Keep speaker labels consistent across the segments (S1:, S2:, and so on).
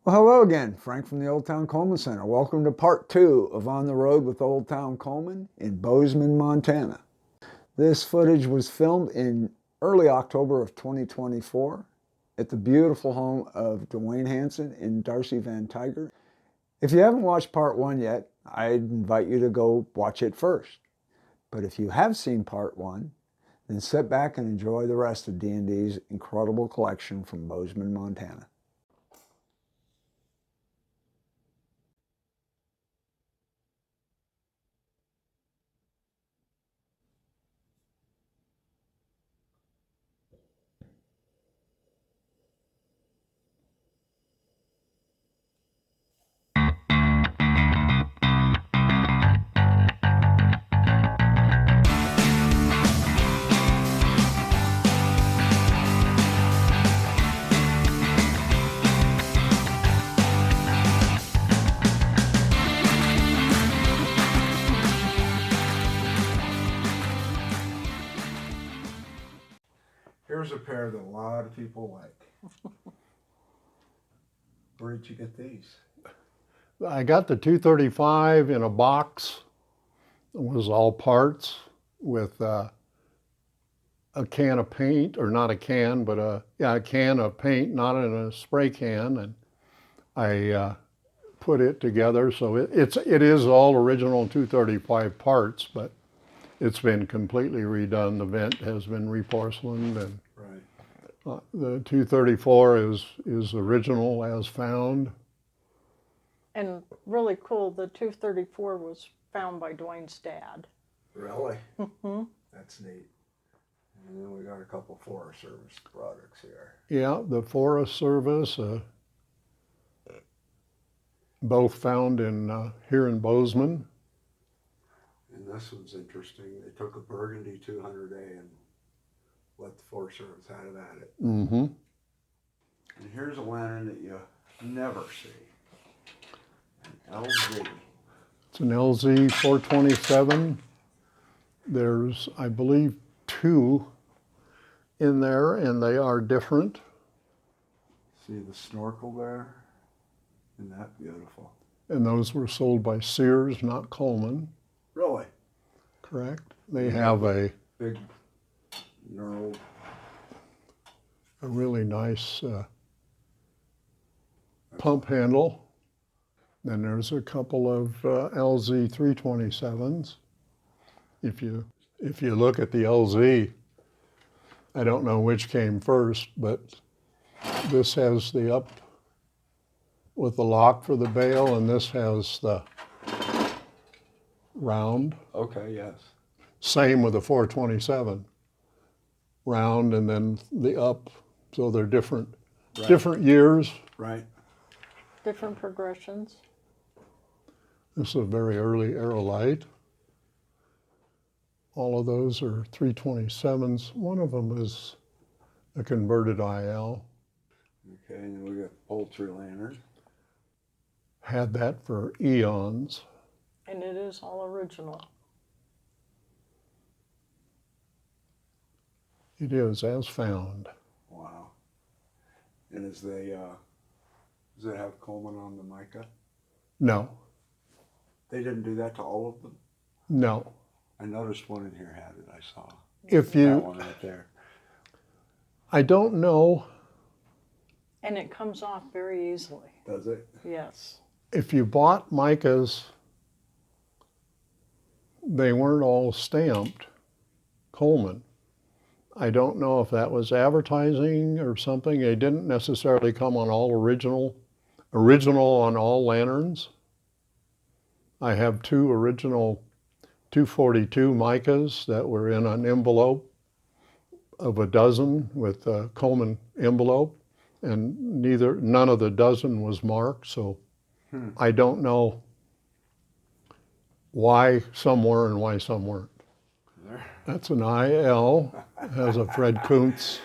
S1: Well, hello again, Frank from the Old Town Coleman Center. Welcome to part 2 of On the Road with Old Town Coleman in Bozeman, Montana. This footage was filmed in early October of 2024 at the beautiful home of Dwayne Hansen and Darcy Van Tiger. If you haven't watched part 1 yet, I'd invite you to go watch it first. But if you have seen part 1, then sit back and enjoy the rest of D&D's incredible collection from Bozeman, Montana. Here's a pair that a lot of people like. Where did you get these?
S2: I got the 235 in a box. It was all parts with a can of paint, or not a can, but a can of paint, not in a spray can, and I put it together. So it is all original 235 parts, but it's been completely redone. The vent has been reporcelained, and
S1: Right.
S2: the 234 is original as found.
S3: And really cool, the 234 was found by Dwayne's dad.
S1: Really?
S3: Mm-hmm.
S1: That's neat. And then we got a couple Forest Service products here.
S2: Yeah, the Forest Service, both found in here in Bozeman.
S1: And this one's interesting. They took a Burgundy 200A and let the Forest Service have at it.
S2: Mm-hmm.
S1: And here's a lantern that you never see. An LZ.
S2: It's an LZ 427. There's, I believe, 2 in there, and they are different.
S1: See the snorkel there? Isn't that beautiful?
S2: And those were sold by Sears, not Coleman.
S1: Really?
S2: Correct. They have a
S1: Big knurled.
S2: really nice pump handle. Then there's a couple of LZ 327s. If you look at the LZ, I don't know which came first, but this has the up with the lock for the bail, and this has the round.
S1: Okay, yes.
S2: Same with the 427. Round and then the up, so they're different,
S1: Right.
S2: different years.
S1: Right.
S3: Different progressions.
S2: This is a very early aerolite. All of those are 327s. One of them is a converted IL.
S1: Okay, and then we got poultry lantern.
S2: Had that for eons.
S3: And it is all original.
S2: It is as found.
S1: Wow. And does it have Coleman on the mica?
S2: No,
S1: They didn't do that to all of them?
S2: no.
S1: I noticed one in here had it, I saw.
S2: If
S1: That
S2: you,
S1: one right there.
S2: I don't know
S3: And it comes off very easily.
S1: Does it?
S3: Yes.
S2: if you bought micas, they weren't all stamped Coleman. I don't know if that was advertising or something. They didn't necessarily come on all original on all lanterns. I have 2 original 242 micas that were in an envelope of a dozen with a Coleman envelope, and none of the dozen was marked, so I don't know why some were and why some weren't.
S1: There.
S2: That's an IL. It has a Fred Kuntz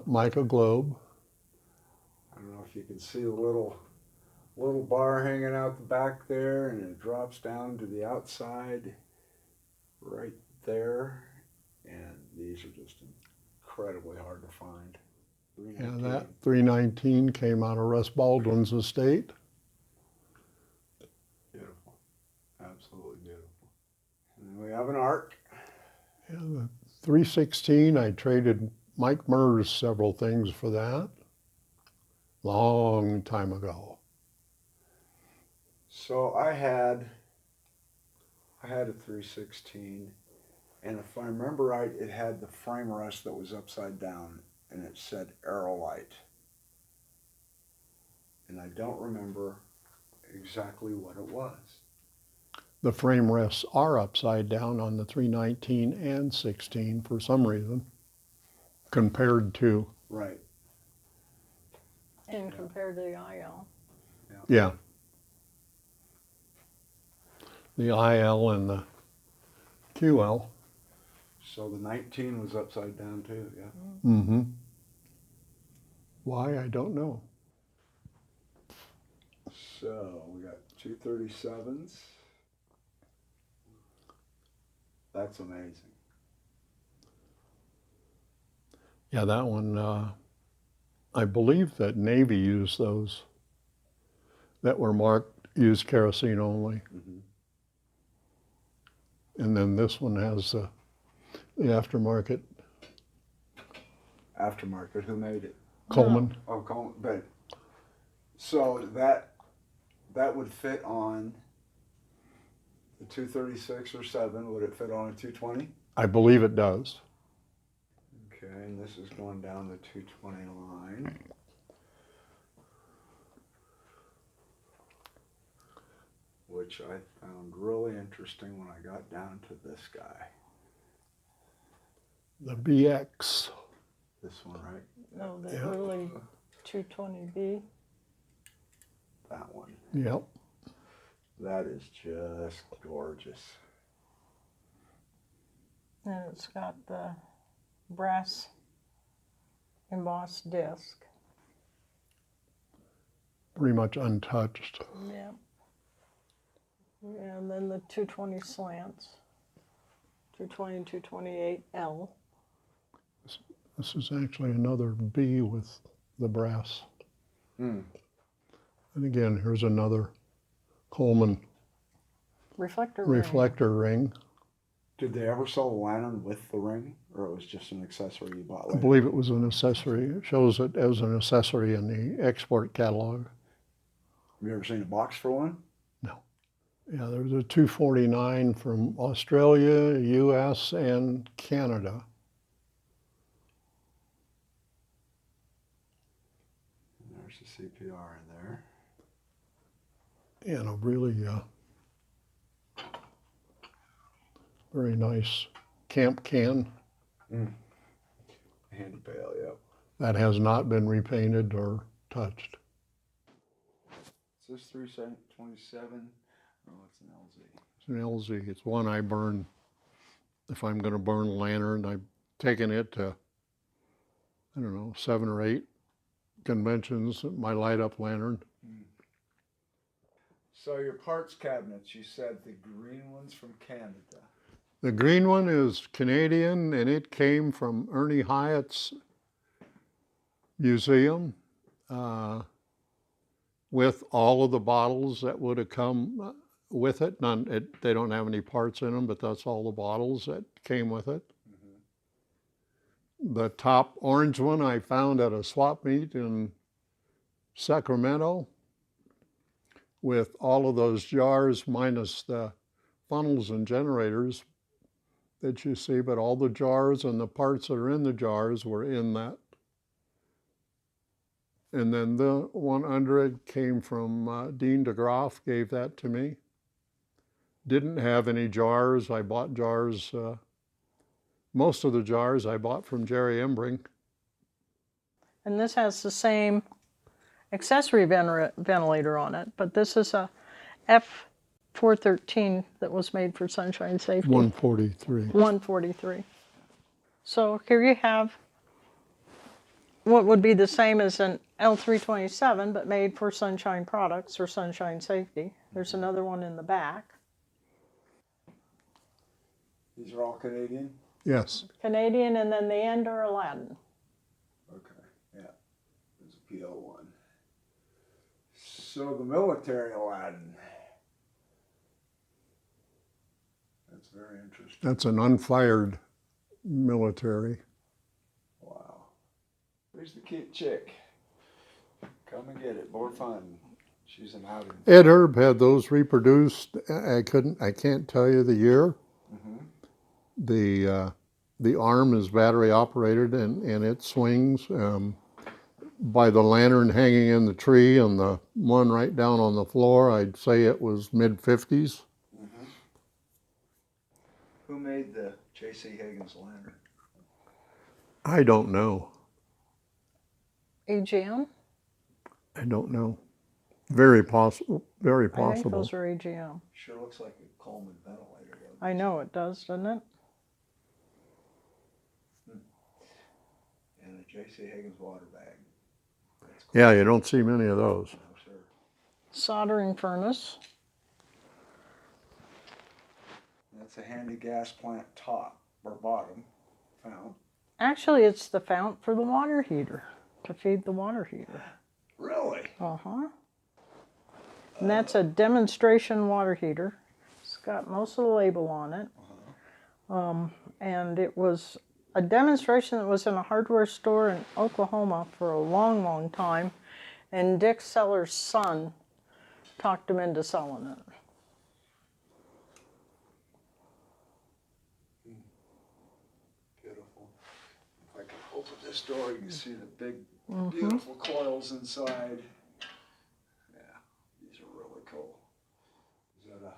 S2: mica globe.
S1: I don't know if you can see the little bar hanging out the back there, and it drops down to the outside right there. And these are just incredibly hard to find.
S2: And that 319 came out of Russ Baldwin's estate.
S1: Beautiful. Absolutely beautiful. And then we have an arc.
S2: And the 316, I traded Mike Murs several things for that. Long time ago.
S1: So I had a 316, and if I remember right, it had the frame rest that was upside down, and it said Aerolite. And I don't remember exactly what it was.
S2: The frame rests are upside down on the 319 and 16 for some reason, compared to,
S1: Right.
S3: And compared to the IL.
S2: yeah. The IL and the QL.
S1: So the 19 was upside down too, yeah.
S2: Mm-hmm. Why, I don't know.
S1: So we got 237s. That's amazing.
S2: Yeah, that one, I believe that Navy used those that were marked, used kerosene only.
S1: Mm-hmm.
S2: And then this one has the aftermarket.
S1: Aftermarket, who made it?
S2: Coleman.
S1: Oh, Coleman, but so that would fit on the 236 or 7. Would it fit on a 220?
S2: I believe it does.
S1: Okay, and this is going down the 220 line. Which I found really interesting when I got down to this guy.
S2: The BX.
S1: This one, right?
S3: No, the
S2: Yeah.
S3: early 220B.
S1: That one.
S2: Yep.
S1: That is just gorgeous.
S3: And it's got the brass embossed disc.
S2: Pretty much untouched.
S3: Yeah. And then the 220 slants. 220 and 228L.
S2: This is actually another B with the brass.
S1: Hmm.
S2: And again, here's another Coleman
S3: Reflector
S2: ring.
S1: Did they ever sell a lantern with the ring, or it was just an accessory you bought
S2: I
S1: later?
S2: believe it was an accessory. It shows it as an accessory in the export catalog.
S1: Have you ever seen a box for one?
S2: No. Yeah, there was a 249 from Australia, US, and Canada.
S1: And there's the CPR in there.
S2: And a really very nice camp can.
S1: Handy pail, yep.
S2: That has not been repainted or touched.
S1: Is this 327? Oh, it's an LZ.
S2: It's an LZ. It's one I burn. If I'm going to burn a lantern, I've taken it to, I don't know, 7 or 8 conventions, my light up lantern.
S1: So your parts cabinets, you said the green one's from Canada.
S2: The green one is Canadian, and it came from Ernie Hyatt's museum with all of the bottles that would have come with it. They don't have any parts in them, but that's all the bottles that came with it. Mm-hmm. The top orange one I found at a swap meet in Sacramento with all of those jars minus the funnels and generators that you see, but all the jars and the parts that are in the jars were in that. And then the one under it came from Dean DeGroff, gave that to me. Didn't have any jars. I bought jars. Most of the jars I bought from Jerry Embring.
S3: And this has the same accessory ventilator on it, but this is a F413 that was made for sunshine safety.
S2: 143.
S3: 143. So here you have what would be the same as an L327, but made for sunshine products or sunshine safety. There's another one in the back.
S1: These are all Canadian?
S2: Yes.
S3: Canadian, and then the end are Aladdin.
S1: Okay, yeah. PO one. So the military Aladdin. That's very interesting.
S2: That's an unfired military.
S1: Wow. There's the cute chick. Come and get it. More fun. She's an outing.
S2: Ed Herb had those reproduced. I can't tell you the year.
S1: Mm-hmm.
S2: The arm is battery operated and it swings by the lantern hanging in the tree and the one right down on the floor. I'd say it was mid-50s.
S1: Mm-hmm. Who made the J.C. Higgins lantern?
S2: I don't know.
S3: AGM?
S2: I don't know. Very possible. Very
S3: I think
S2: possible.
S3: those are AGM.
S1: Sure looks like a Coleman ventilator, though.
S3: I know it does, doesn't it?
S1: And a J.C. Higgins water bag. That's cool.
S2: Yeah, you don't see many of those.
S1: No, sir.
S3: Soldering furnace.
S1: That's a handy gas plant top or bottom found.
S3: Actually, it's the fount for the water heater, to feed the water heater.
S1: Really?
S3: Uh-huh. And that's a demonstration water heater. It's got most of the label on it. And it was a demonstration that was in a hardware store in Oklahoma for a long, long time. And Dick Seller's son talked him into selling it.
S1: Beautiful. If I can open this door, you can see the big, beautiful coils inside. Yeah, these are really cool. Is that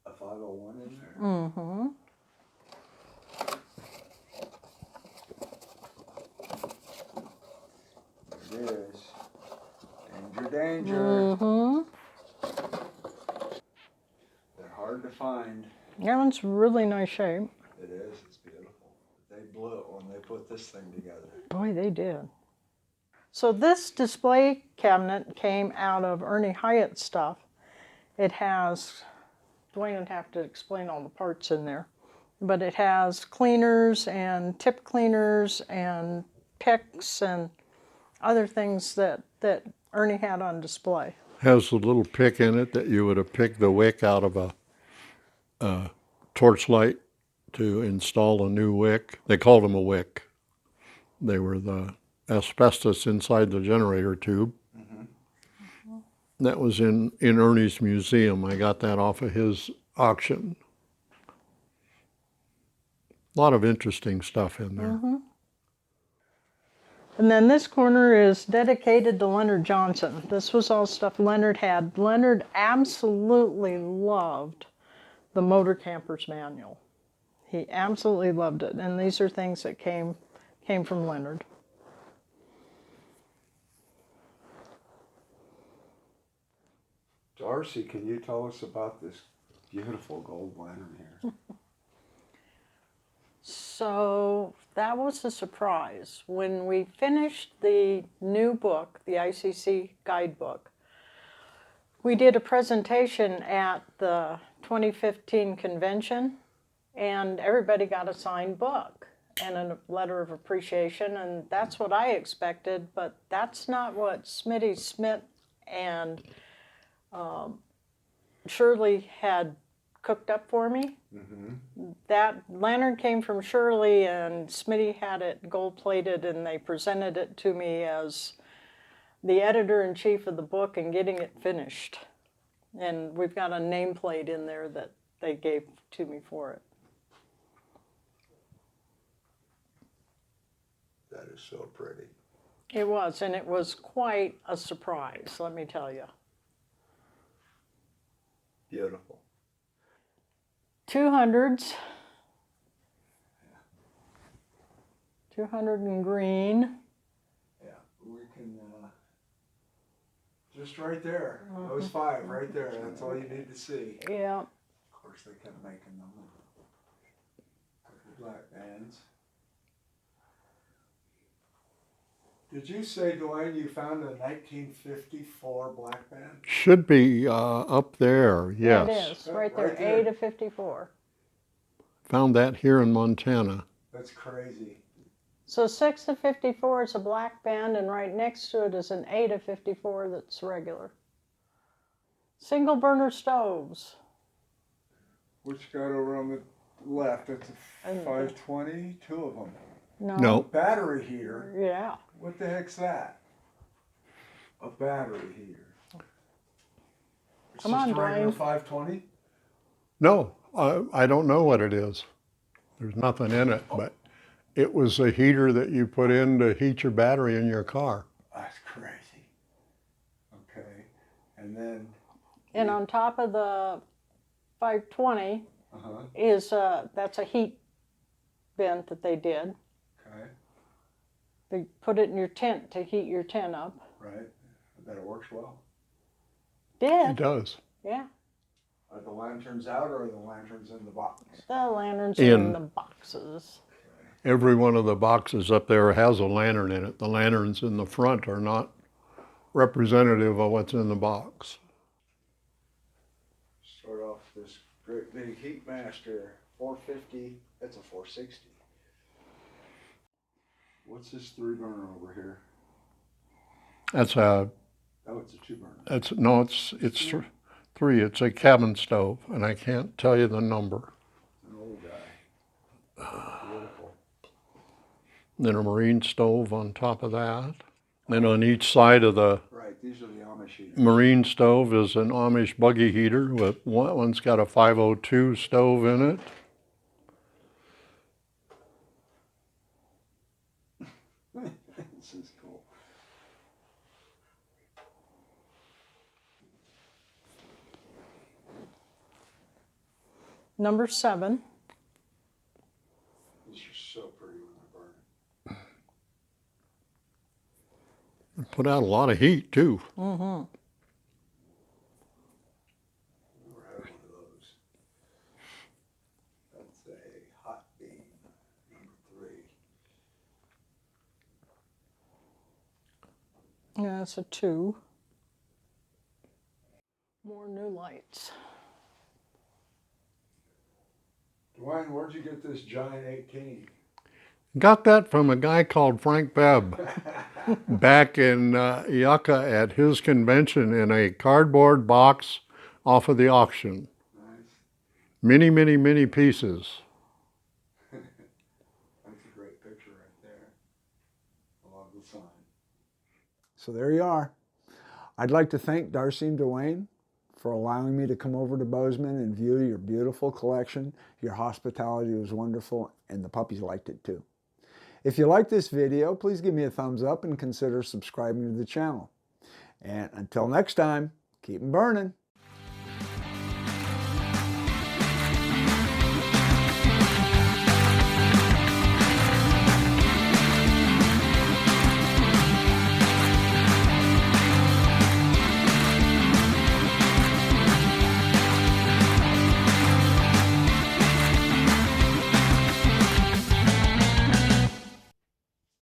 S1: a 501 in there?
S3: Mm-hmm.
S1: There it is. Danger, danger.
S3: Mm-hmm.
S1: They're hard to find.
S3: That one's really nice shape.
S1: It is. It's beautiful. They blew it when they put this thing together.
S3: Boy, they did. So this display cabinet came out of Ernie Hyatt's stuff. It has, Dwayne would have to explain all the parts in there, but it has cleaners and tip cleaners and picks and other things that Ernie had on display.
S2: Has a little pick in it that you would have picked the wick out of a torchlight to install a new wick. They called them a wick. They were the asbestos inside the generator tube. That was in Ernie's museum. I got that off of his auction. A lot of interesting stuff in there.
S3: And then this corner is dedicated to Leonard Johnson. This was all stuff Leonard had. Leonard absolutely loved the Motor Camper's Manual. He absolutely loved it. And these are things that came from Leonard.
S1: Darcy, can you tell us about this beautiful gold lantern here?
S3: So that was a surprise. When we finished the new book, the ICC guidebook, we did a presentation at the 2015 convention, and everybody got a signed book and a letter of appreciation, and that's what I expected, but that's not what Smitty Smith and Shirley had cooked up for me. That lantern came from Shirley, and Smitty had it gold-plated, and they presented it to me as the editor-in-chief of the book and getting it finished. And we've got a nameplate in there that they gave to me for it.
S1: That is so pretty.
S3: It was, and it was quite a surprise, let me tell you.
S1: Beautiful.
S3: 200s. 200 in green.
S1: Yeah, we can, just right there. Those five right there. That's all you need to see.
S3: Yeah.
S1: Of course, they kept making them. Black bands. Did you say, Dwayne, you found a 1954 black band?
S2: Should be up there, yes.
S3: Yeah, it is, right there,
S1: Right there.
S3: A to 54.
S2: Found that here in Montana.
S1: That's crazy.
S3: So 6 of 54 is a black band, and right next to it is an 8 of 54 that's regular. Single burner stoves.
S1: Which got over on the left? That's a 520, two of them.
S2: No.
S1: Battery heater.
S3: Yeah.
S1: What the heck's that? A battery heater. It's
S3: Come on,
S1: just a regular
S3: Dwayne.
S1: 520?
S2: No, I don't know what it is. There's nothing in it, but it was a heater that you put in to heat your battery in your car.
S1: That's crazy. Okay. And then.
S3: And on top of the 520
S1: Uh-huh.
S3: is that's a heat vent that they did.
S1: Okay.
S3: They put it in your tent to heat your tent up.
S1: Right. I bet it works well.
S2: It
S3: Did.
S2: does.
S3: Yeah.
S1: Are the lanterns out or are the lanterns in the box?
S3: The lanterns are
S2: In.
S3: in the boxes.
S2: Every one of the boxes up there has a lantern in it. The lanterns in the front are not representative of what's in the box.
S1: Start off this great big heat master, 450. That's a 460. What's this 3 burner over here?
S2: That's a,
S1: Oh, it's a 2 burner.
S2: it's, no, it's 3. It's a cabin stove, and I can't tell you the number.
S1: An old guy. Beautiful.
S2: Then a marine stove on top of that. Then on each side of the
S1: Right, these are the Amish heaters.
S2: marine stove is an Amish buggy heater. With one's got a 502 stove in it.
S1: This is cool.
S3: Number 7.
S1: These are so pretty when they're burning.
S2: Put out a lot of heat too.
S3: Mm-hmm.
S1: Never had one of those. That's a hot beam, number 3.
S3: Yeah, it's a 2. More new lights.
S1: Dwayne, where'd you get this giant 18?
S2: Got that from a guy called Frank Bebb back in Yucca at his convention in a cardboard box off of the auction.
S1: Nice.
S2: Many, many, many pieces.
S1: That's a great picture right there. I love the sign. So there you are. I'd like to thank Darcy and Dwayne for allowing me to come over to Bozeman and view your beautiful collection. Your hospitality was wonderful, and the puppies liked it too. If you like this video, please give me a thumbs up and consider subscribing to the channel. And until next time, keep 'em burning.